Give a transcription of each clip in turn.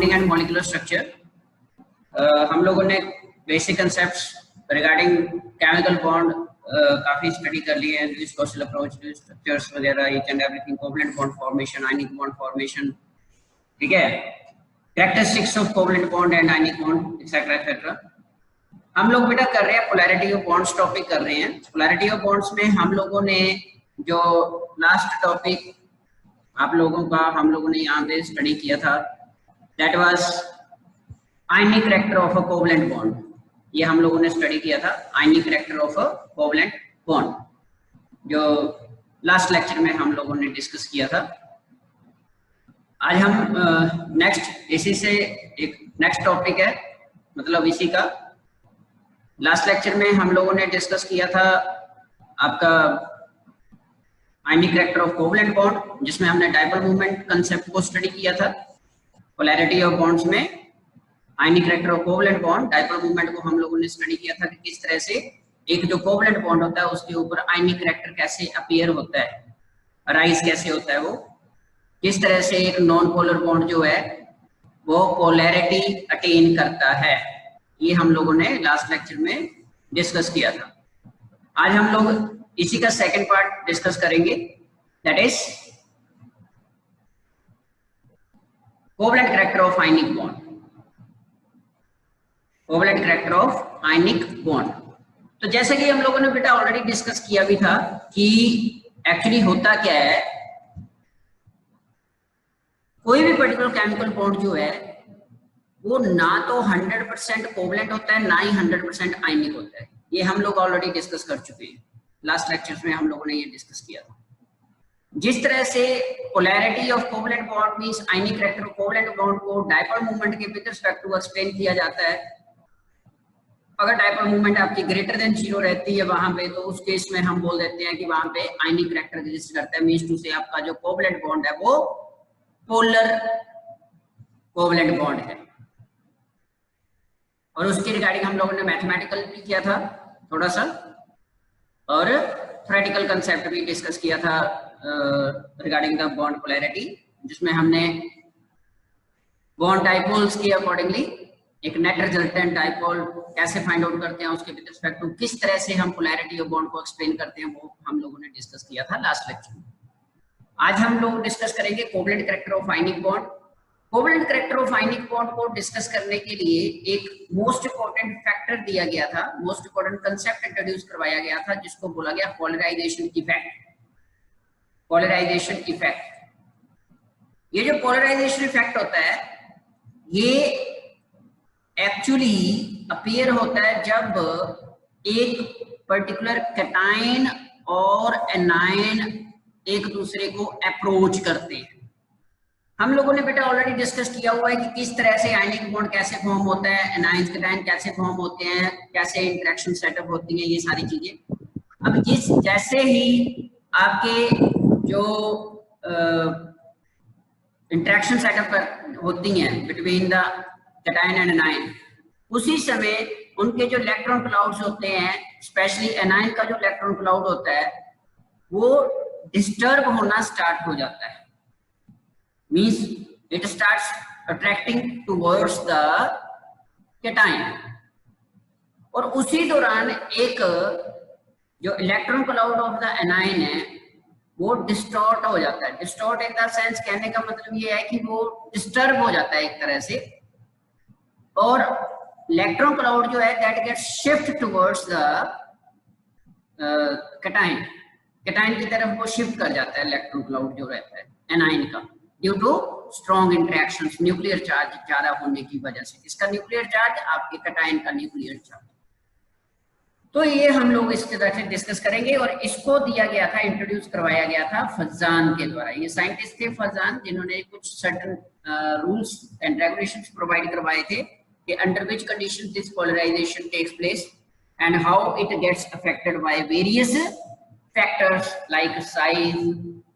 Bonding and molecular structure. हम लोगों ने basic concepts regarding chemical bond काफी स्टडी कर लिए हैं, Lewis Kossel approach, Lewis structures वगैरह, each and everything, covalent bond formation, ionic bond formation, ठीक है, characteristics of covalent bond and ionic bond etcetera etcetera. हम लोग बेटा कर रहे हैं पोलैरिटी ऑफ बॉन्ड्स टॉपिक कर रहे हैं। पोलैरिटी ऑफ बॉन्ड्स में हम लोगों ने जो लास्ट टॉपिक आप लोगों का हम लोगों ने यहाँ पे स्टडी किया था, that was ionic character of a covalent bond. ये हम लोगों ने स्टडी किया था, आयनिक character of a covalent bond, जो लास्ट लेक्चर में हम लोगों ने डिस्कस किया था। आज हम नेक्स्ट इसी से एक नेक्स्ट टॉपिक है, मतलब इसी का लास्ट लेक्चर में हम लोगों ने डिस्कस किया था आपका आयनिक कैरेक्टर ऑफ कोवलेंट बॉन्ड, जिसमें हमने डाइपोल मूवमेंट कंसेप्ट को स्टडी किया था। पोलैरिटी ऑफ बॉन्ड्स में आयनिक character of covalent bond, dipole movement को हम लोगों ने स्टडी किया था कि किस तरह से एक जो कोवलेंट बॉन्ड होता है उसके ऊपर आयनिक कैरेक्टर कैसे अपीयर होता है, अराइज कैसे होता है, वो किस तरह से एक नॉन पोलर बॉन्ड जो है वो पोलैरिटी अटेन करता है। ये हम लोगों ने लास्ट लेक्चर में डिस्कस किया था। आज हम लोग इसी का सेकंड पार्ट डिस्कस करेंगे, that is covalent character of ionic bond. Covalent character of ionic bond, तो जैसे कि हम लोगों ने बेटा ऑलरेडी डिस्कस किया भी था कि एक्चुअली होता क्या है, कोई भी पर्टिकुलर केमिकल बॉन्ड जो है वो ना तो 100% कोवलेंट होता है, ना ही 100% आयनिक होता है। ये हम लोग ऑलरेडी डिस्कस कर चुके हैं, लास्ट लेक्चर्स में हम लोगों ने ये डिस्कस किया था। जिस तरह से polarity of covalent bond means ionic character of covalent bond को डाइपोल मूवमेंट के विद रिस्पेक्ट टू एक्सप्लेन किया जाता है। अगर डाइपोल मूवमेंट आपकी ग्रेटर देन 0 रहती है वहां पे, तो उस केस में हम बोल देते हैं कि वहां पे आयनिक कैरेक्टर एग्जिस्ट करता है, मींस टू से आपका जो कोवलेंट बॉन्ड है वो पोलर कोवलेंट बॉन्ड है। और उसके रिगार्डिंग हम लोगों ने मैथमेटिकल भी किया था थोड़ा सा, और थ्योरेटिकल कंसेप्ट भी डिस्कस किया था रिगार्डिंग द बॉन्ड पोलैरिटी, जिसमें हमने बॉन्ड डाइपोल्स के अकॉर्डिंगली एक नेट रिजल्टेंट डाइपोल कैसे फाइंड आउट करते हैं, उसके विद रिस्पेक्ट टू किस तरह से हम पोलैरिटी ऑफ बॉन्ड को एक्सप्लेन करते हैं, वो हम लोगों ने डिस्कस किया था लास्ट लेक्चर में। आज हम लोग डिस्कस करेंगे covalent character of ionic bond. Covalent character of ionic bond को डिस्कस करने के लिए एक मोस्ट इंपॉर्टेंट फैक्टर दिया गया था, मोस्ट इंपॉर्टेंट कंसेप्ट इंट्रोड्यूस करवाया गया था, जिसको बोला गया पोलराइजेशन इफेक्ट। पोलराइजेशन इफेक्ट, ये जो पोलराइजेशन इफेक्ट होता है ये एक्चुअली अपीयर होता है जब एक पर्टिकुलर कैटायन और एनायन एक दूसरे को अप्रोच करते हैं। हम लोगों ने बेटा ऑलरेडी डिस्कस किया हुआ है कि किस तरह से आयनिक बॉन्ड कैसे फॉर्म होता है, एनायंस कैटायन कैसे फॉर्म होते हैं, कैसे इंटरेक्शन सेटअप होती है, ये सारी चीजें। अब जैसे ही आपके जो इंटरेक्शन सेटअप होती हैं between the cation and anion, उसी समय उनके जो इलेक्ट्रॉन क्लाउड्स होते हैं, स्पेशली एनायन का जो इलेक्ट्रॉन क्लाउड होता है वो डिस्टर्ब होना स्टार्ट हो जाता है, means it starts attracting towards the cation। और उसी दौरान एक जो electron cloud of the anion है वो डिस्टॉर्ट हो जाता है। डिस्टॉर्ट इन द सेंस, कहने का मतलब ये है कि वो डिस्टर्ब हो जाता है एक तरह से, और इलेक्ट्रॉन क्लाउड जो है that gets shift towards the cation. Cation की तरफ वो शिफ्ट कर जाता है इलेक्ट्रॉन क्लाउड जो रहता है एनायन का, due to strong interactions, nuclear charge ज्यादा होने की वजह से। इसका न्यूक्लियर चार्ज, आपके कैटायन का न्यूक्लियर चार्ज। तो ये हम लोग इस तरह से डिस्कस करेंगे, और इसको दिया गया था, इंट्रोड्यूस करवाया गया था फजान के द्वारा। ये साइंटिस्ट थे फजान, जिन्होंने कुछ certain rules and regulations provide करवाए थे कि under which condition this polarisation takes place and how it gets affected by various factors like size,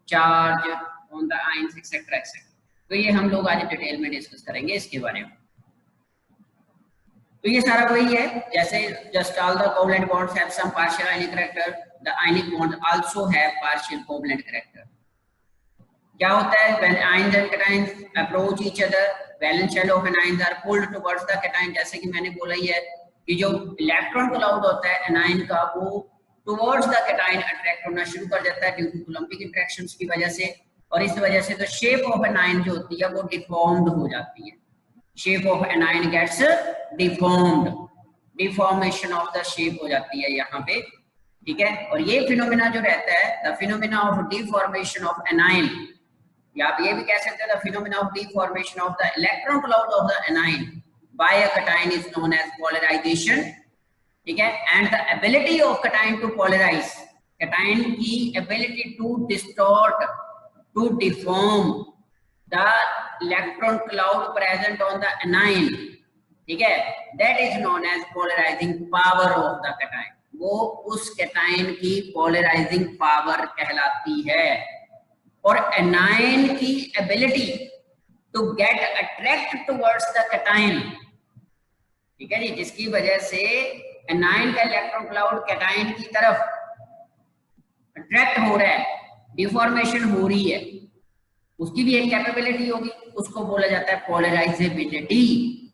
charge on the ions etcetera etcetera. तो ये हम लोग आज डिटेल में डिस्कस करेंगे इसके बारे में। तो ये सारा वही है, जैसे just all the covalent bonds have some partial ionic character, the ionic bond also have partial covalent character. क्या होता है, when ions and cations approach each other valence shell of anions are pulled towards the cation, जैसे कि मैंने बोला ही है कि जो इलेक्ट्रॉन क्लाउड होता है एनाइन का वो टुवर्ड्स द कैटायन अट्रैक्ट होना शुरू कर देता है ड्यू टू कूलम्बिक इंटरेक्शंस की वजह से, और इस वजह से तो शेप ऑफ एनाइन जो होती है वो डिफॉर्म्ड हो जाती है, shape of anion gets deformed, deformation of the shape हो जाती है यहाँ पे, ठीक है। और ये फिनोमेना जो रहता है the phenomena of deformation of anion, या आप ये भी कह सकते हैं the phenomena of deformation of the electron cloud of the anion by a cation is known as polarisation, ठीक है। And the ability of cation to polarise, cation की ability to distort, to deform the electron cloud present on the anion, ठीक है, that is known as polarising power of the cation, वो उस cation की polarising power कहलाती है। और anion की ability to get attract towards the cation, ठीक है जी, जिसकी वजह से एनाइन का इलेक्ट्रॉन क्लाउड कैटायन की तरफ अट्रैक्ट हो रहा है, डिफॉर्मेशन हो रही है, उसकी भी एक कैपेबिलिटी होगी, उसको बोला जाता है पोलराइजेबिलिटी,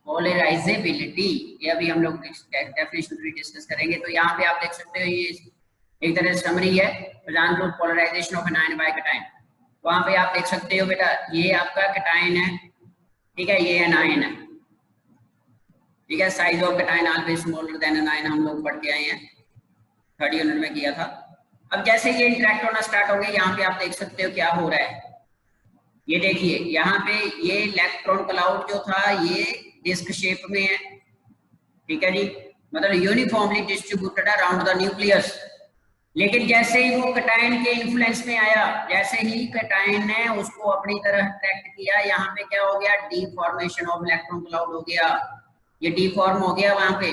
पोलराइजेबिलिटी। ये अभी हम लोग डेफिनेशन डिस्कस करेंगे। तो यहाँ पे आप देख सकते हो ये एक तरह से समरी है, polarisation of anion by cation. वहां पे आप देख सकते हो बेटा ये आपका कैटायन है, ठीक है, ये एनाइन है, ठीक है, size of cation always smaller than A9, हम लोग पढ़ के आए हैं, 3rd यूनिट में किया था। अब जैसे ये इंटरेक्ट होना स्टार्ट हो गए, यहाँ पे आप देख सकते हो क्या हो रहा है, ये देखिए यहाँ पे ये इलेक्ट्रॉन क्लाउड जो था ये डिस्क शेप में है, ठीक है जी, मतलब uniformly distributed around the nucleus. लेकिन जैसे ही वो कैटायन के इन्फ्लुएंस में आया, जैसे ही कैटायन ने उसको अपनी तरह अट्रैक्ट किया, यहाँ पे क्या हो गया, डीफॉर्मेशन ऑफ इलेक्ट्रॉन क्लाउड हो गया, ये डीफॉर्म हो गया, वहां पे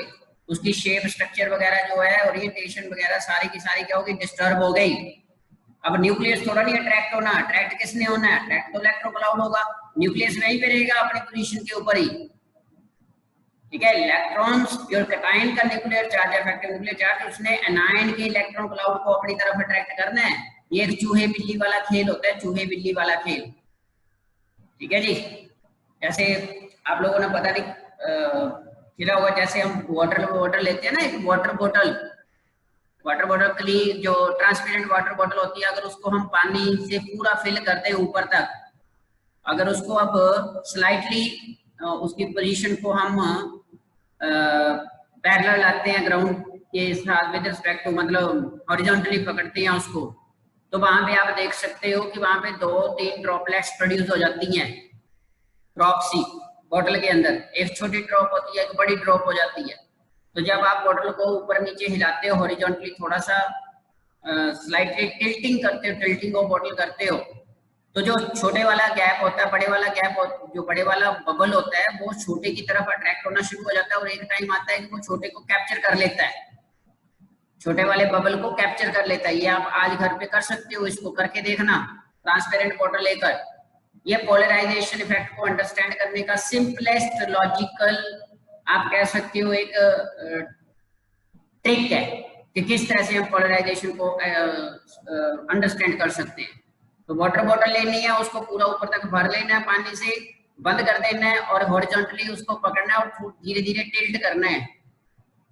उसकी शेप स्ट्रक्चर वगैरह जो है, ओरिएंटेशन वगैरह सारी की सारी क्या होगी, डिस्टर्ब हो गई। अब न्यूक्लियस थोड़ा नहीं अट्रैक्ट होना, अट्रैक्ट किसने होना है, अट्रैक्ट तो इलेक्ट्रॉन क्लाउड होगा, न्यूक्लियस वहीं पे रहेगा अपनी पोजीशन के ऊपर ही, ठीक है। इलेक्ट्रॉन्स जो कैटायन का nuclear charge, effective nuclear charge, उसने एनाइन के इलेक्ट्रॉन क्लाउड को अपनी तरफ अट्रैक्ट करना है। ये एक चूहे बिल्ली वाला खेल होता है, चूहे बिल्ली वाला खेल, ठीक है जी। जैसे आप लोगों ने पता नहीं खेला होगा, जैसे हम वाटर लेते हैं ना, एक वाटर बोतल की जो ट्रांसपेरेंट वाटर बोतल होती है, अगर उसको हम पानी से पूरा फिल करते हैं ऊपर तक, अगर उसको अब स्लाइटली उसकी पोजीशन को हम पैरेलल लाते हैं ग्राउंड के साथ विद रिस्पेक्ट टू, मतलब हॉरिजॉन्टली पकड़ते हैं उसको, तो वहां पे आप देख सकते हो कि वहां पे 2-3 ड्रॉपलेट्स प्रोड्यूस हो जाती हैं, ड्रॉप सी बोतल के अंदर, एक छोटी ड्रॉप होती है, एक बड़ी ड्रॉप हो जाती है। तो जब आप बोतल को ऊपर नीचे हिलाते हो हॉरिजॉन्टली, थोड़ा सा स्लाइटली टिल्टिंग करते हो, टिल्टिंग ऑफ बोतल करते हो, तो जो छोटे वाला गैप होता है, बड़े वाला गैप, जो बड़े वाला बबल होता है वो छोटे की तरफ अट्रैक्ट होना शुरू हो जाता है, और एक टाइम आता है कि वो छोटे को कैप्चर कर लेता है, छोटे वाले बबल को कैप्चर कर लेता है। ये आप आज घर पे कर सकते हो, इसको करके देखना, ट्रांसपेरेंट बोतल लेकर। ये पोलराइजेशन इफेक्ट को अंडरस्टैंड करने का सिंपलेस्ट लॉजिकल आप कह सकते हो एक ट्रिक है कि किस तरह से हम पोलराइजेशन को अंडरस्टैंड कर सकते हैं। तो वाटर बॉटल लेनी है, उसको पूरा ऊपर तक भर लेना है, पानी से बंद कर देना है, और हॉरिजॉन्टली उसको पकड़ना है और धीरे धीरे टिल्ट करना है।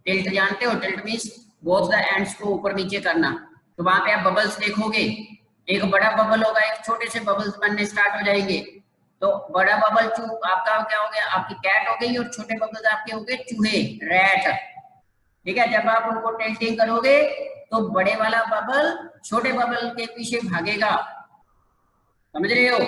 टिल्ट जानते हो, tilt means both the ends को ऊपर नीचे करना। तो वहां पे आप बबल्स देखोगे, एक बड़ा बबल होगा, एक छोटे से बबल्स बनने स्टार्ट हो जाएंगे। तो बड़ा बबल आपका क्या हो गया, आपकी कैट हो गई, और छोटे बबल्स आपके हो गए चूहे, रैट, ठीक है। जब आप उनको टिल्टिंग करोगे तो बड़े वाला बबल छोटे बबल के पीछे भागेगा, समझ रहे हो,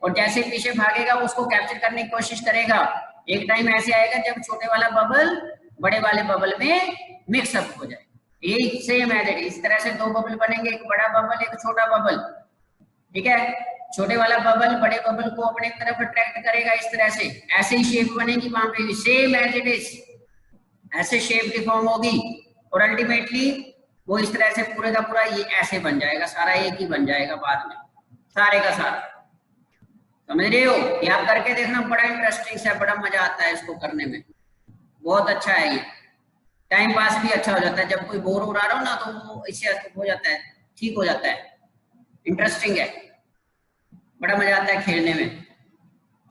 और जैसे पीछे भागेगा उसको कैप्चर करने की कोशिश करेगा। एक टाइम ऐसे आएगा जब छोटे वाला बबल बड़े वाले बबल में मिक्सअप हो जाए। यही सेम है, इस तरह से 2 बबल बनेंगे, एक बड़ा बबल एक छोटा बबल, ठीक है। छोटे वाला बबल बड़े बबल को अपने तरफ अट्रैक्ट करेगा, इस तरह से ऐसे ही शेप बनेगी वहां पे, सेम एज इट इज ऐसे शेप की फॉर्म होगी, और अल्टीमेटली वो इस तरह से पूरे का पूरा ये ऐसे बन जाएगा, सारा एक ही बन जाएगा बाद में, सारे का सारा, समझ रहे हो। ये आप करके देखना, बड़ा इंटरेस्टिंग है, बड़ा मजा आता है इसको करने में, बहुत अच्छा है। ये टाइम पास भी अच्छा हो जाता है, जब कोई बोर हो रहा हो ना तो वो इससे हो जाता है, ठीक हो जाता है, इंटरेस्टिंग है, बड़ा मजा आता है खेलने में।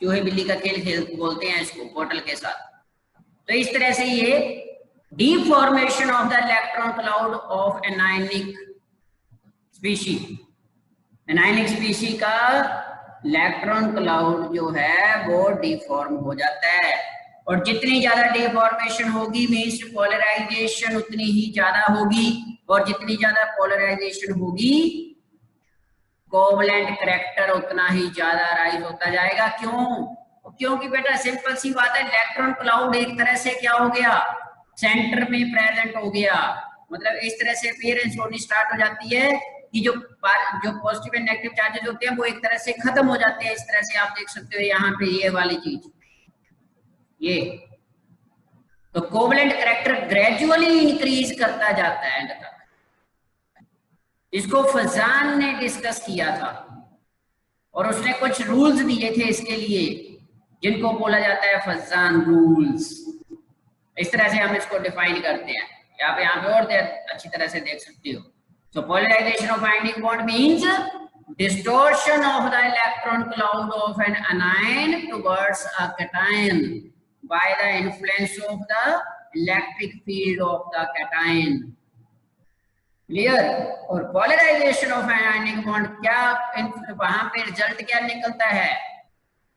चूहे बिल्ली का खेल खेल बोलते हैं इसको बोतल के साथ। तो इस तरह से ये deformation of the electron cloud of anionic species, anionic species का इलेक्ट्रॉन क्लाउड जो है वो डिफॉर्म हो जाता है, और जितनी ज्यादा डिफॉर्मेशन होगी मींस पोलराइजेशन उतनी ही ज्यादा होगी, और जितनी ज्यादा पोलराइजेशन होगी कोवलेंट करैक्टर उतना ही ज्यादा राइज होता जाएगा। क्यों? क्योंकि बेटा सिंपल सी बात है, इलेक्ट्रॉन क्लाउड एक तरह से क्या हो गया, सेंटर में प्रेजेंट हो गया। मतलब इस तरह से अपीयरेंस होनी स्टार्ट हो जाती है कि जो पॉजिटिव एंड नेगेटिव चार्जेस होते हैं वो एक तरह से खत्म हो जाते हैं। इस तरह से आप देख सकते हो यहाँ पे ये वाली चीज, ये तो कोवलेंट करैक्टर ग्रेजुअली इंक्रीज करता जाता है एंड तक। इसको फजान ने डिस्कस किया था और उसने कुछ रूल्स दिए थे इसके लिए, जिनको बोला जाता है फजान रूल्स। इस तरह से हम इसको डिफाइन करते हैं। यहाँ पे और अच्छी तरह से देख सकते हो। So polarization of ionic bond means distortion of the electron cloud of an anion towards a cation by the influence of the electric field of the cation. Clear? और polarization of ionic bond क्या, वहां पे result क्या निकलता है,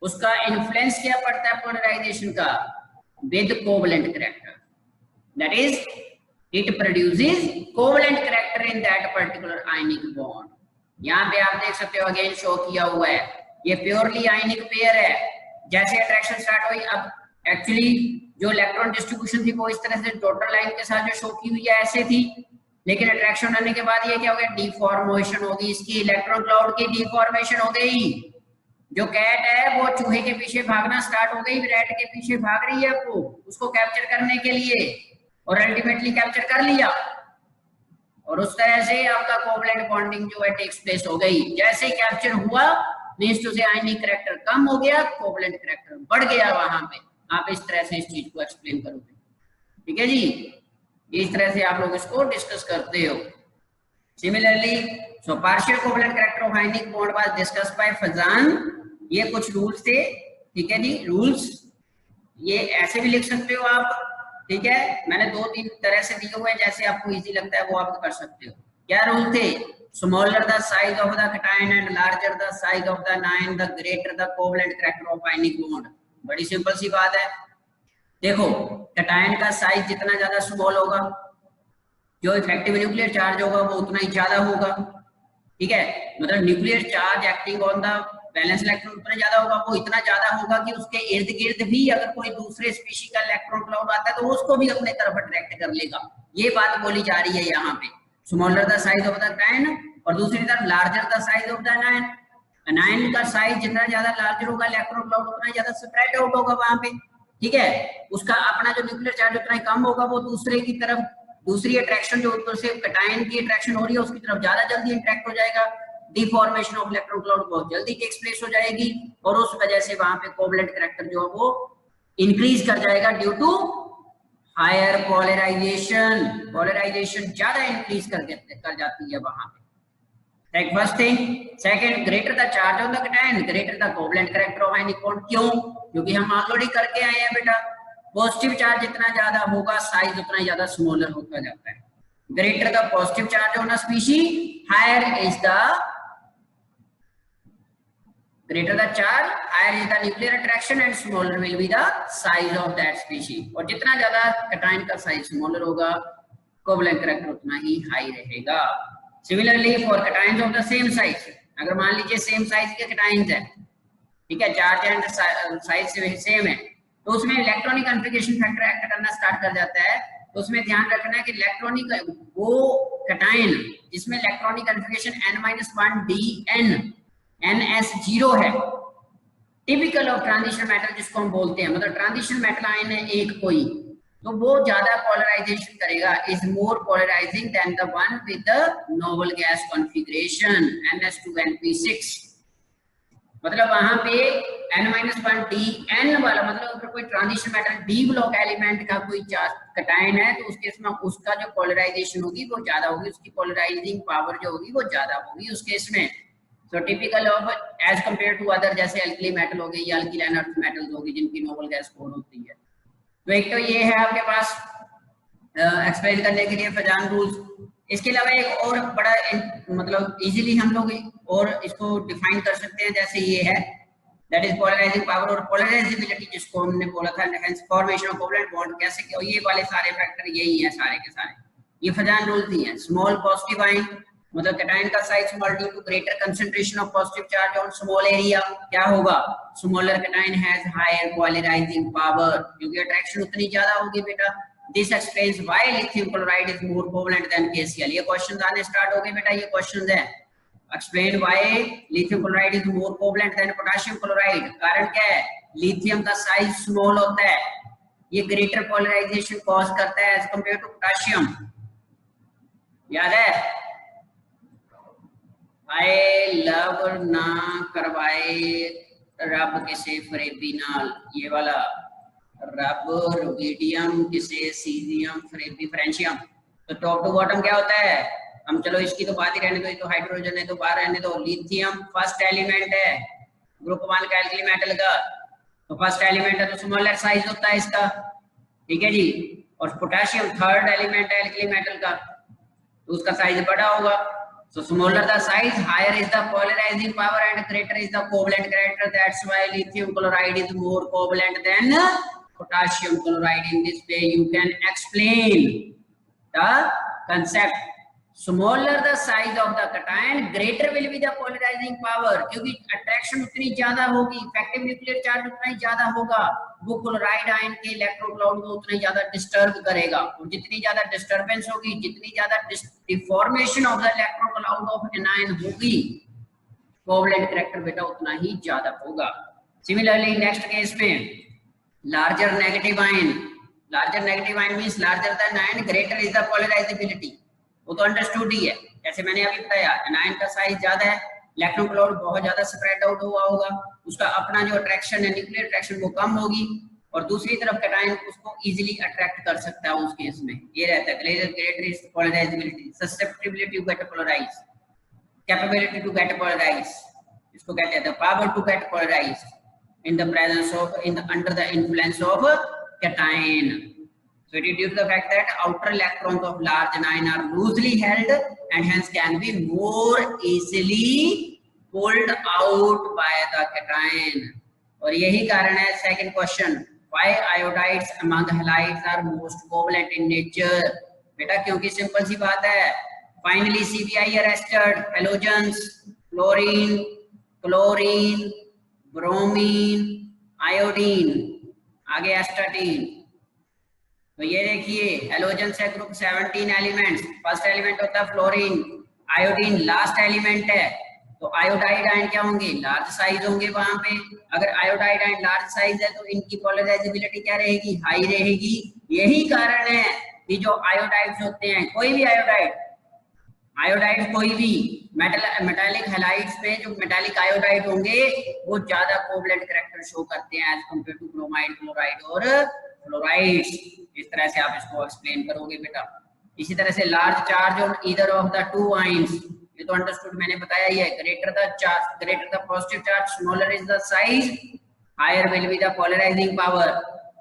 उसका influence क्या पड़ता है पोलराइजेशन का, with covalent character. That is, it produces covalent character in that particular ionic bond. यहाँ पे आप देख सकते हो अगेन शो किया हुआ है, ये प्योरली आयनिक पेयर है। जैसे अट्रैक्शन स्टार्ट हुई, अब एक्चुअली जो इलेक्ट्रॉन डिस्ट्रीब्यूशन थी वो इस तरह से टोटल लाइन के साथ जो शो की हुई है ऐसे थी, लेकिन अट्रैक्शन होने के बाद ये क्या हो गया, डिफॉर्मेशन होगी, इसकी इलेक्ट्रॉन क्लाउड की डिफॉर्मेशन हो गई। जो कैट है वो चूहे के पीछे भागना स्टार्ट हो गई, रैट के पीछे भाग रही है आपको उसको कैप्चर करने के लिए, और अल्टीमेटली कैप्चर कर लिया, और उस तरह से आपका कोवलेंट बॉन्डिंग जो है टेक्स प्लेस हो गई। जैसे कैप्चर हुआ मींस टू से आयनिक करैक्टर कम हो गया, कोवलेंट करैक्टर बढ़ गया वहां पे। आप इस तरह से इस चीज को एक्सप्लेन करोगे, ठीक है जी। इस तरह से आप लोग इसको डिस्कस करते हो। Similarly so partial covalent character of ionic bond was discussed by Fajans. ये कुछ रूल्स थे, ठीक है जी। रूल्स ये ऐसे भी लिख सकते हो आप, ठीक है, मैंने 2-3 तरह से दिए हुए हैं, जैसे आपको इजी लगता है वो आप कर सकते हो। क्या रूल थे, smaller the size of the cation and larger the size of the ion the greater the covalent character of ionic bond. बड़ी सिंपल सी बात है। देखो कैटायन का साइज जितना ज्यादा स्मॉल होगा, जो इफेक्टिव न्यूक्लियर चार्ज होगा वो उतना ही ज्यादा होगा, ठीक है। मतलब nuclear charge acting on the balance electron उतना ज्यादा होगा, वो इतना ज्यादा होगा कि उसके इर्द गिर्द भी अगर कोई दूसरे स्पीशी का इलेक्ट्रॉन क्लाउड आता है तो उसको भी अपने तरफ अट्रैक्ट कर लेगा। ये बात बोली जा रही है यहाँ पे, smaller the size of the cation और दूसरी तरफ larger the size of the ion. Ion का साइज जितना ज्यादा लार्जर होगा इलेक्ट्रॉन क्लाउड उतना ज्यादा स्प्रेड आउट होगा वहां पे, ठीक है। उसका अपना जो न्यूक्लियर चार्ज उतना ही कम होगा, वो दूसरे की तरफ दूसरी अट्रैक्शन जो ऊपर से कैटायन की अट्रैक्शन हो रही है उसकी तरफ ज्यादा जल्दी इंटरेक्ट हो जाएगा। डिफॉर्मेशन ऑफ इलेक्ट्रॉन क्लाउड बहुत जल्दी टेक्स प्लेस हो जाएगी, और उस वजह से वहां पे कोवलेंट करैक्टर जो है वो इंक्रीज कर जाएगा due to higher polarisation. Polarisation ज्यादा इंक्रीज कर जाती है वहां पे। First thing. Second, greater the charge on the cation greater the covalent character of ionic bond. क्यों? क्योंकि हम ऑलरेडी करके आए हैं बेटा, पॉजिटिव चार्ज जितना ज्यादा होगा साइज उतना ज्यादा स्मॉलर होता जाता है। Greater the positive charge on a species, higher is the greater the charge, higher is the nuclear attraction and smaller will be the size of that species। और जितना ज्यादा कैटायन का साइज स्मॉलर होगा covalent character उतना ही high रहेगा। Similarly for cations of the same size, अगर मान लीजिए सेम साइज के कैटायंस है, ठीक है, चार्ज एंड साइज सेम है, तो उसमें इलेक्ट्रॉनिक कॉन्फ़िगरेशन फैक्टर एक्ट करना स्टार्ट कर जाता है। तो उसमें ध्यान रखना है कि इलेक्ट्रॉनिक वो कैटायन जिसमें इलेक्ट्रॉनिक कॉन्फ़िगरेशन n-1dn NS0 है, टिपिकल ऑफ ट्रांजिशन मेटल जिसको हम बोलते हैं, मतलब ट्रांजिशन मेटल आयन है एक कोई, तो वो ज्यादा पोलराइजेशन करेगा, is more polarising than the one with the noble gas configuration NS2np6। मतलब वहां पे n-1dn वाला, मतलब अगर कोई transition metal D block element का कोई कैटायन है तो उसके इसमें उसका जो पोलराइजेशन होगी वो ज्यादा होगी, उसकी पोलराइजिंग पावर जो होगी वो ज्यादा होगी उस केस में। So typical of as compare to other, जैसे अल्कली मेटल हो गई या अल्किलाइन अर्थ मेटल्स होगी जिनकी नोबल गैस कोर होती है। तो एक तो ये है आपके पास एक्सप्लेन करने के लिए फजान रूल्स। इसके अलावा एक और बड़ा मतलब इजीली हम लोग और इसको डिफाइन कर सकते हैं, जैसे ये है दैट इज पोलराइजिंग पावर और पोलराइजेबिलिटी, जिसको हमने बोला था hence formation of covalent bond कैसे, और ये वाले सारे फैक्टर यही हैं सारे के सारे, ये फजान रूल्स ही हैं। स्मॉल पॉजिटिव आयन मतलब कैटायन का size small due to greater concentration of positive charge on small area, क्या होगा, smaller cation has higher polarising power, क्योंकि अट्रैक्शन उतनी ज्यादा होगी बेटा। This explains why lithium chloride is more covalent than KCl। ये क्वेश्चंस आने स्टार्ट हो गए बेटा, ये क्वेश्चंस हैं। Explain why lithium chloride is more covalent than potassium chloride. कारण क्या है, लिथियम का साइज स्मॉल होता है, ये ग्रेटर पोलराइजेशन कॉज करता है एज कंपेयर टू पोटेशियम, याद है। आए लव ना करवाए रब किसे फरेबी नाल, ये वाला रब रुबिडियम किसे सीजियम फरेबी फ्रेंशियम। तो टॉप टू बॉटम क्या होता है, हम चलो इसकी तो बात ही रहने दो, ये तो हाइड्रोजन है तो बाहर रहने दो। लिथियम फर्स्ट एलिमेंट है ग्रुप 1 का एल्कली मेटल का, तो फर्स्ट एलिमेंट है तो स्मॉलर साइज होता है इसका, ठीक है जी। और पोटेशियम थर्ड एलिमेंट है एल्कली मेटल का, तो उसका साइज बड़ा होगा। So smaller the size, higher is the polarizing power and greater is the covalent character. That's why lithium chloride is more covalent than potassium chloride. In this way, you can explain the concept. Smaller the size of the cation, greater will be the polarizing power. क्योंकि attraction उतनी ज्यादा होगी, effective nuclear charge उतना ही ज्यादा होगा, वो chloride ion के इलेक्ट्रोक्लाउड को उतना ही ज्यादा डिस्टर्ब करेगा। और जितनी ज्यादा डिस्टर्बेंस होगी, जितनी ज्यादा deformation of the electron cloud of anion होगी, कोवलेंट कैरेक्टर बेटा उतना ही ज्यादा होगा। सिमिलरली नेक्स्ट केस में larger negative ion, larger negative ion means larger the ion greater is the polarisability, वो तो अंडरस्टूड ही है। जैसे मैंने अभी बताया एनायन का साइज ज्यादा है, इलेक्ट्रोक्लाउड बहुत ज्यादा स्प्रेड आउट हुआ होगा, उसका अपना जो अट्रैक्शन है न्यूक्लियर अट्रैक्शन वो कम होगी, और दूसरी तरफ कैटायन उसको इजीली अट्रैक्ट कर सकता है। उस केस में ये रहता है greater is polarisability, susceptibility to get polarise, capability to get polarise, इसको कहते हैं power to get polarise in the presence of under the influence of cation. So it is due to the fact that outer electrons of large anion are loosely held and hence can be more easily pulled out by the cation. और यही कारण है second question, why iodides among halides are most covalent in nature. बेटा क्योंकि simple सी बात है, finally CBI arrested halogens, chlorine, chlorine, bromine, iodine, आगे astatine. तो ये देखिए हेलोजन से ग्रुप 17 एलिमेंट्स, फर्स्ट एलिमेंट होता है फ्लोरीन, आयोडीन लास्ट एलिमेंट है, तो आयोडाइड आयन क्या होंगे, लार्ज साइज होंगे वहां पे। अगर आयोडाइड आयन लार्ज साइज है तो इनकी पोलराइजेबिलिटी क्या रहेगी, हाई रहेगी। यही कारण है कि जो आयोडाइड्स होते हैं, कोई भी आयोडाइड कोई भी मेटालिक हैलाइड्स में जो मेटालिक आयोडाइड होंगे वो ज्यादा कोवलेंट कैरेक्टर शो करते हैं as compare to bromide, chloride और फ्लोराइड्स। इस तरह से आप इसको एक्सप्लेन करोगे बेटा। इसी तरह से large charge on either of the two ions, ये तो अंडरस्टूड मैंने बताया ही है। Greater the charge, greater the positive charge, smaller is the size, higher will be the polarising power.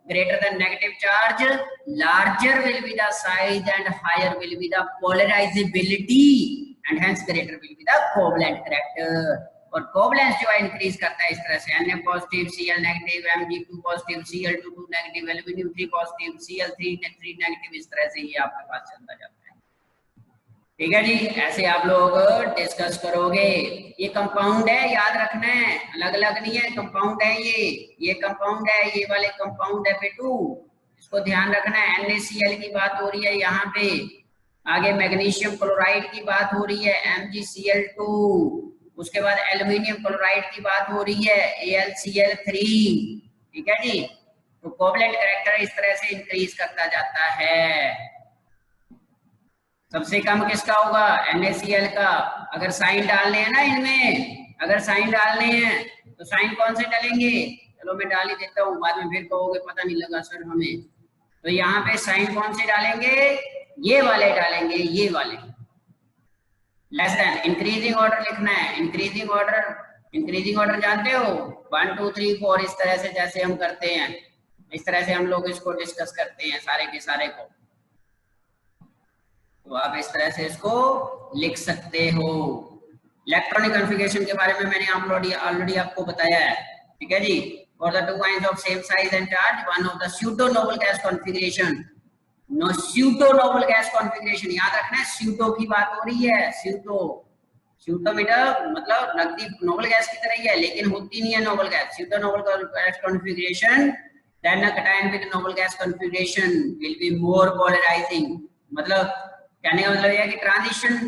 Greater the negative charge, larger will be the size and higher will be the polarizability and hence greater will be the covalent character. और कोवलेंस जो है increase करता है इस तरह से, Na positive, Cl negative, Mg2 positive, Cl2 negative, aluminium 3 positive, Cl3 negative, इस तरह से ये आपके पास चलता जाता है। ठीक है जी, ऐसे आप लोग डिस्कस करोगे। ये कंपाउंड है, याद रखना है, अलग अलग नहीं है, कंपाउंड है ये कंपाउंड है, ये वाले कंपाउंड है बेटू, इसको ध्यान रखना है। NaCl की बात हो रही है यहाँ पे, आगे मैग्नीशियम क्लोराइड की बात हो रही है MgCl2, उसके बाद एल्यूमिनियम क्लोराइड की बात हो रही है AlCl3। ठीक है जी, तो कोवलेंट कैरेक्टर इस तरह से इंक्रीज करता जाता है। सबसे कम किसका होगा, NaCl का। अगर साइन डालने हैं ना इनमें, अगर साइन डालने हैं तो साइन कौन से डालेंगे, चलो मैं डाल ही देता हूँ, बाद में फिर कहोगे पता नहीं लगा सर हमें। तो यहाँ पे साइन कौन से डालेंगे, ये वाले डालेंगे, ये वाले। लेस देन इंक्रीजिंग ऑर्डर लिखना है। इंक्रीजिंग ऑर्डर जानते हो, 1 2 3 4 इस तरह से जैसे हम करते हैं, इस तरह से हम लोग इसको डिस्कस करते हैं सारे के सारे को। तो आप इस तरह से इसको लिख सकते हो। इलेक्ट्रॉनिक कॉन्फ़िगरेशन के बारे में मैंने ऑलरेडी आपको बताया है, ठीक है जी। For the 2 coins of same size and charge, one of the pseudo novel gas configuration, no pseudo noble gas configuration, याद रखना है स्यूटो की बात हो रही है। स्यूटो मतलब नकदी नोबल गैस की तरह ही है, लेकिन होती नहीं है noble gas. Pseudo noble gas configuration than a cation with noble gas configuration will be more polarizing। मतलब कहने का मतलब यह है कि ट्रांजिशन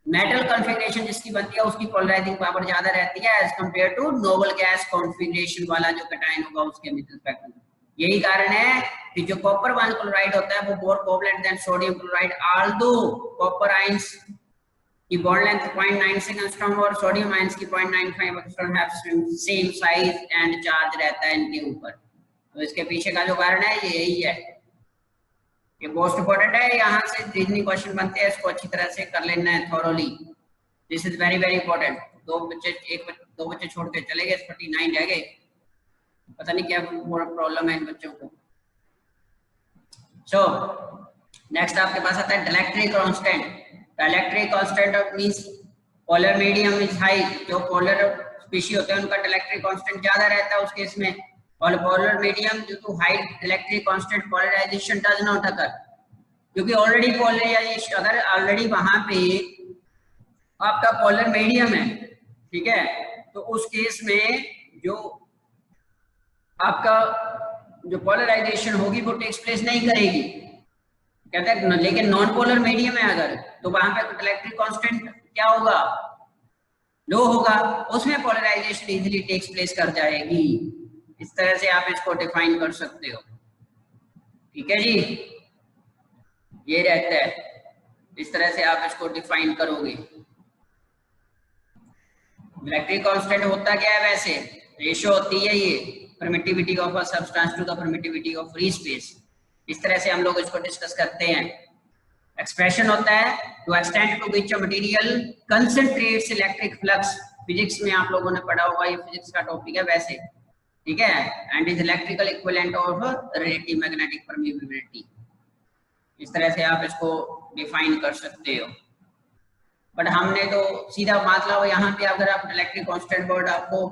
मेटल कॉन्फ़िगरेशन जिसकी बनती है उसकी पोलराइजिंग पावर ज्यादा रहती है as compare to noble gas configuration वाला जो cation होगा उसके मिथल स्पेक्ट्रम। यही कारण है कि जो कॉपर 1 क्लोराइड होता है वो more covalent than sodium chloride, although copper ions की बॉन्ड लेंथ 0.96 एंगस्ट्रॉम और सोडियम आयंस की 0.95 angstrom have same size and charge रहता है इनके ऊपर। तो इसके पीछे का जो कारण है ये यही है, ये मोस्ट इंपोर्टेंट है। यहाँ से रीजनिंग क्वेश्चन बनते हैं, इसको अच्छी तरह से कर लेना है thoroughly. This is very very important. दो बच्चे छोड़ के चले गए, 49 रह गए, पता नहीं क्या प्रॉब्लम है इन बच्चों को। सो नेक्स्ट आपके पास आता है dielectric constant. Dielectric constant means polar medium is high. जो पोलर स्पीशीज होते हैं उनका डाइलेक्ट्रिक कांस्टेंट ज्यादा रहता है उस केस में, और polar medium due to high dielectric constant polarisation does not occur. क्योंकि ऑलरेडी पोलराइजेशन, अगर ऑलरेडी वहां पे आपका पोलर मीडियम है, ठीक है, तो उस केस में जो आपका जो पोलराइजेशन होगी वो टेक्स प्लेस नहीं करेगी, कहते हैं। लेकिन नॉन पोलर मीडियम है अगर, तो वहां पे डाइलेक्ट्रिक कांस्टेंट क्या होगा, लो होगा, उसमें पोलराइजेशन इजीली टेक्स प्लेस कर जाएगी। इस तरह से आप इसको डिफाइन कर सकते हो, ठीक है जी। ये रहता है, इस तरह से आप इसको डिफाइन करोगे। डाइलेक्ट्रिक कांस्टेंट होता क्या है वैसे, रेशियो होती है ये permittivity of a substance to the permittivity of free space. इस तरह से हम लोग इसको डिस्कस करते हैं। एक्सप्रेशन होता है to extend to which a material concentrates electric flux. Physics में आप लोगों ने पढ़ा होगा, ये फिजिक्स का टॉपिक है वैसे, ठीक है। And is electrical equivalent of relative magnetic permeability. इस तरह से आप इसको डिफाइन कर सकते हो। बट हमने तो सीधा मतलब यहाँ पे अगर आप इलेक्ट्रिक कांस्टेंट वर्ड आपको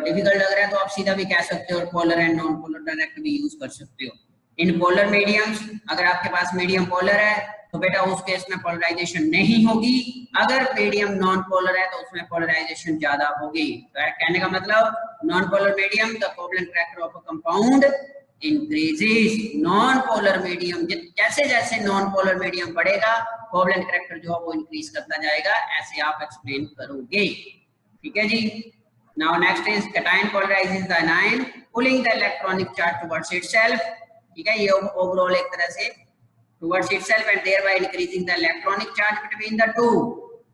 डिफिकल्ट लग रहा है तो आप सीधा भी कह सकते हो, polar and non polar direct भी यूज कर सकते हो। इन पोलर मीडियम्स, अगर आपके पास मीडियम पोलर है तो बेटा उस केस में पोलराइजेशन नहीं होगी, अगर मीडियम नॉन पोलर है तो उसमें पोलराइजेशन ज्यादा होगी। तो कहने का मतलब non polar medium the covalent character of a compound increases. Non polar medium जैसे जैसे नॉन पोलर मीडियम बढ़ेगा कोवलेंट कैरेक्टर जो है वो इंक्रीज करता जाएगा, ऐसे आप एक्सप्लेन करोगे, ठीक है जी। Now next is cation polarises the anion pulling the electronic charge towards itself, ठीक है। ये ओवरऑल एक तरह से towards itself and thereby increasing the electronic charge between the two.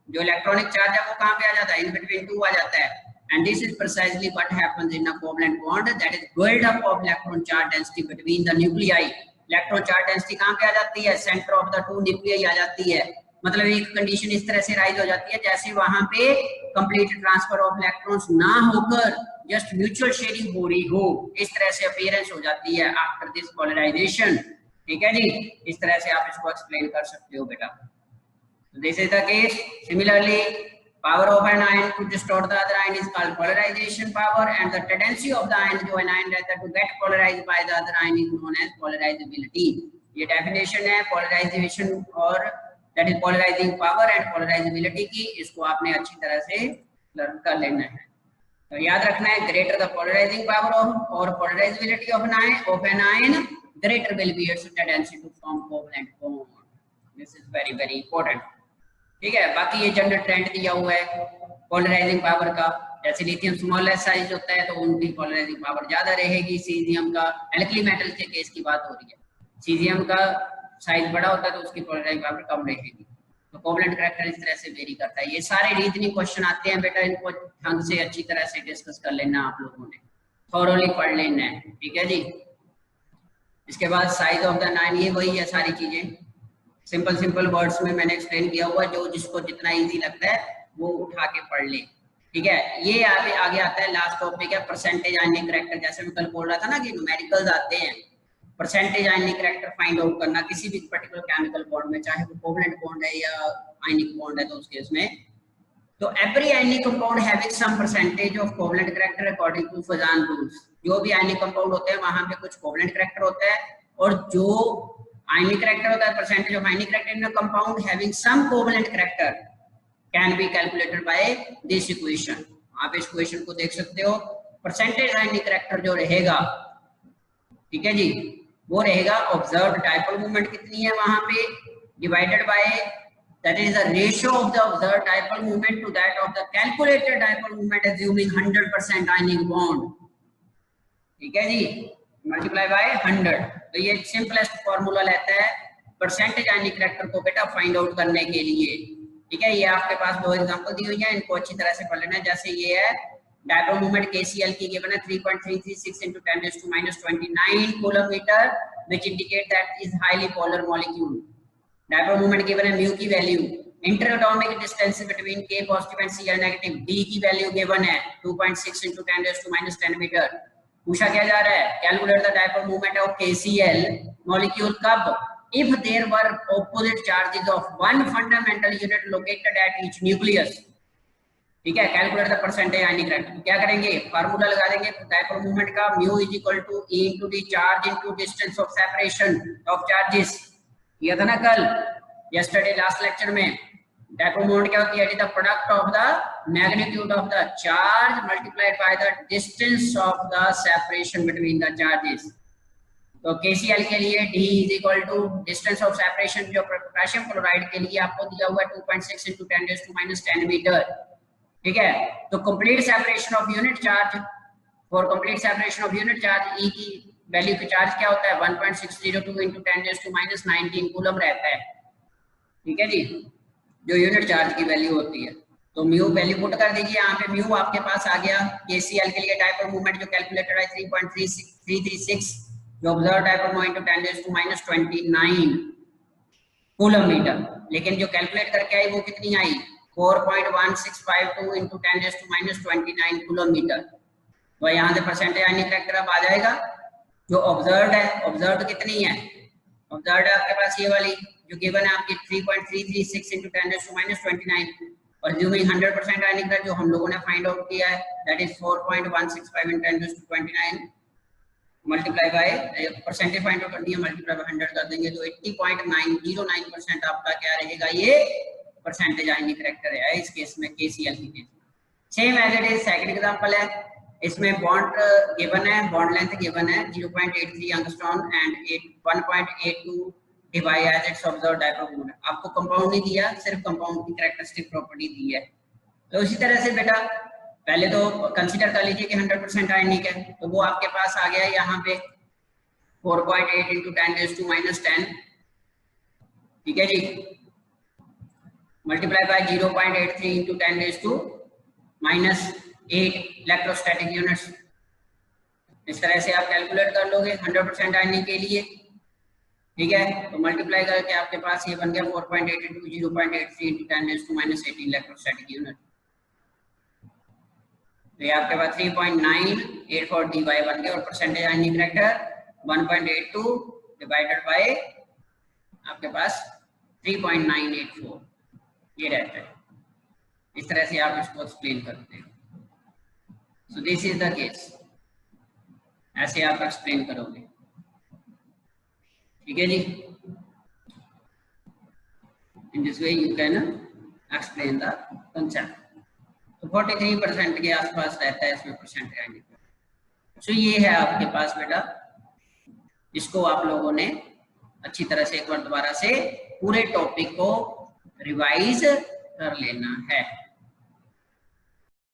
जो इलेक्ट्रॉनिक चार्ज है वो कहां पे आ जाता है, इन बिटवीन टू आ जाता है। And this is precisely what happens in a covalent bond, that is build up of electron charge density between the nuclei। Electron charge density कहां पे आ जाती है, centre of the two nuclei आ जाती है। मतलब एक कंडीशन इस तरह से राइज हो जाती है जैसे वहां पे कंप्लीट ट्रांसफर ऑफ इलेक्ट्रॉन्स ना होकर जस्ट म्यूचुअल शेयरिंग हो रही हो, इस तरह से अपीयरेंस हो जाती है आफ्टर दिस पोलराइजेशन, ठीक है जी। इस तरह से आप इसको एक्सप्लेन कर सकते हो बेटा। This is the case. Similarly power of an ion to distort the other ion is called polarization power, and the tendency of the ion जो ion रहता है to get polarized by the other ion is known as polarizability। ये definition है polarization और that is polarizing power and polarizability की, इसको आपने अच्छी तरह से लर्न कर लेना है। तो याद रखना है greater the polarizing power of or polarizability of an ion greater will be its tendency to form covalent bond। This is very very important, ठीक है। बाकी ये जनरल ट्रेंड दिया हुआ है पोलराइजिंग पावर का, जैसे लिथियम स्मॉलेस्ट साइज होता है तो उनकी पोलराइजिंग पावर ज्यादा रहेगी। सीजियम का, एल्कली मेटल के केस की बात हो रही है, सीजियम का साइज बड़ा होता है तो उसकी पोलराइजिंग पावर कम रहेगी। तो कोवलेंट कैरेक्टर इस तरह से वेरी करता है। ये सारे रीजनिंग क्वेश्चन आते हैं बेटा, इनको ढंग से अच्छी तरह से डिस्कस कर लेना आप लोगों ने, थॉरोली पढ़ लेना है, ठीक है जी। इसके बाद साइज ऑफ द नाइन, ये वही है सारी चीजें। सिंपल सिंपल वर्ड्स में मैंने एक्सप्लेन किया हुआ, जो जिसको जितना इजी लगता है वो उठा के पढ़ ले, ठीक है। ये आगे आता है लास्ट टॉपिक है परसेंटेज आयनिक करैक्टर। जैसे मैं कल बोल रहा था ना कि न्यूमेरिकल्स आते हैं, percentage ionic character find out करना किसी भी पर्टिकुलर केमिकल बॉन्ड में, चाहे वो कोवलेंट बॉन्ड है या आयनिक बॉन्ड है, तो उस केस में तो every ionic compound having some percentage of covalent character according to Fajan rules. जो भी आयनिक कंपाउंड होते हैं वहां पे कुछ कोवलेंट करैक्टर होता है, और जो आयनिक करैक्टर होता है percentage of ionic character in a compound having some covalent character can be calculated by this equation. आप इस इक्वेशन को देख सकते हो। परसेंटेज आयनिक करैक्टर जो रहेगा, ठीक है जी, वो रहेगा ऑब्जर्व्ड डायपोल मोमेंट कितनी है वहां पे, divided by that is the ratio of the observed dipole moment to that of the calculated dipole moment assuming 100% ionic bond, ठीक है जी, मल्टीप्लाई बाय 100। तो ये सिंपलेस्ट फॉर्मूला लेता है परसेंटेज आयनिक करैक्टर को बेटा फाइंड आउट करने के लिए, ठीक है। ये आपके पास दो एग्जांपल दी हुई है, इनको अच्छी तरह से पढ़ लेना है। जैसे ये है डायपोल मोमेंट KCl की गिवन है 3.336 into 10⁻⁻29 coulomb metre, which indicate that is highly polar molecule। Dipole moment given है, म्यू की value, interatomic distance between K positive and Cl negative, D की वैल्यू गिवन है 2.6 into 10⁻⁻10 मीटर। पूछा क्या जा रहा है, calculate the dipole moment of KCl molecule कब, if there were opposite charges of one fundamental unit located at each nucleus, ठीक है। Calculate the percentage ionic character, क्या करेंगे, फार्मूला लगा देंगे डायपोल मोमेंट का, mu is equal to E into the charge into distance of separation of charges. किया था ना कल यस्टरडे लास्ट लेक्चर में। डायपोल मोमेंट क्या होती है, the product of the magnitude of the charge multiplied by the distance of the separation between the charges. तो KCl के लिए D is equal to distance of separation, जो potassium chloride के लिए आपको दिया हुआ है 2.6 into 10⁻⁻10 मीटर, ठीक है। तो complete separation of unit charge, for complete separation of unit charge E की वैल्यू की चार्ज क्या होता है 1.602 into 10⁻⁻19 कूलम रहता है, ठीक है जी, जो यूनिट चार्ज की वैल्यू होती है। तो म्यू वैल्यू पुट कर दीजिए यहाँ पे, म्यू आपके पास आ गया KCl के लिए डायपोल मोमेंट जो कैलकुलेटेड है 3.336, जो observe dipole moment to 10⁻29 coulomb metre. लेकिन जो कैलकुलेट करके आई वो कितनी आई, 4.1652 into 10⁻29 कूलम मीटर। तो यहाँ से परसेंटेज आयनिक करैक्टर अब आ जाएगा। जो ऑब्जर्व्ड है, ऑब्जर्व्ड कितनी है, ऑब्जर्व्ड है आपके पास ये वाली जो गिवन है आपकी 3.336 into 10⁻29, और अज्यूमिंग 100% आयनिक करैक्टर जो हम लोगों ने फाइंड आउट किया है that is 4.165 into 10⁻29 multiply by percentage find out करनी है, मल्टीप्लाई बाय 100 कर देंगे तो 80.909% आपका क्या रहेगा, ये परसेंटेज आयनिक करैक्टर है इस केस में, KCl की केस में। Same as it is second example है, इसमें बॉन्ड गिवन है, बॉन्ड लेंथ गिवन है 0.83 angstrom and 1.82 debye as its observed dipole moment. आपको कंपाउंड नहीं दिया, सिर्फ कंपाउंड की कैरेक्टरिस्टिक प्रॉपर्टी दी है। तो इसी तरह से बेटा पहले तो कंसीडर कर लीजिए कि 100% आयनिक है, तो वो आपके पास आ गया यहाँ पे 4.8 into 10⁻⁻10, ठीक है जी, multiply by 0.83 into 10⁻⁻8 electrostatic units. इस तरह से आप कैलकुलेट कर लोगे 100% आयनिक के लिए, ठीक है। तो मल्टीप्लाई करके आपके पास ये बन गया 4.8 into 0.83 into 10⁻⁻18 इलेक्ट्रोस्टैटिक यूनिट। तो ये आपके पास 3.984 dy बन गया, और percentage ionic character 1.82 divided by आपके पास 3.984 ये रहता है। इस तरह से आप इसको एक्सप्लेन करते हैं। So this is the case, ऐसे आप एक्सप्लेन करोगे, ठीक है जी। In this way you can explain the concept. तो 43% के आसपास रहता है इसमें परसेंटेज आयनिक। सो ये है आपके पास बेटा, इसको आप लोगों ने अच्छी तरह से एक बार दोबारा से पूरे टॉपिक को रिवाइज कर लेना है।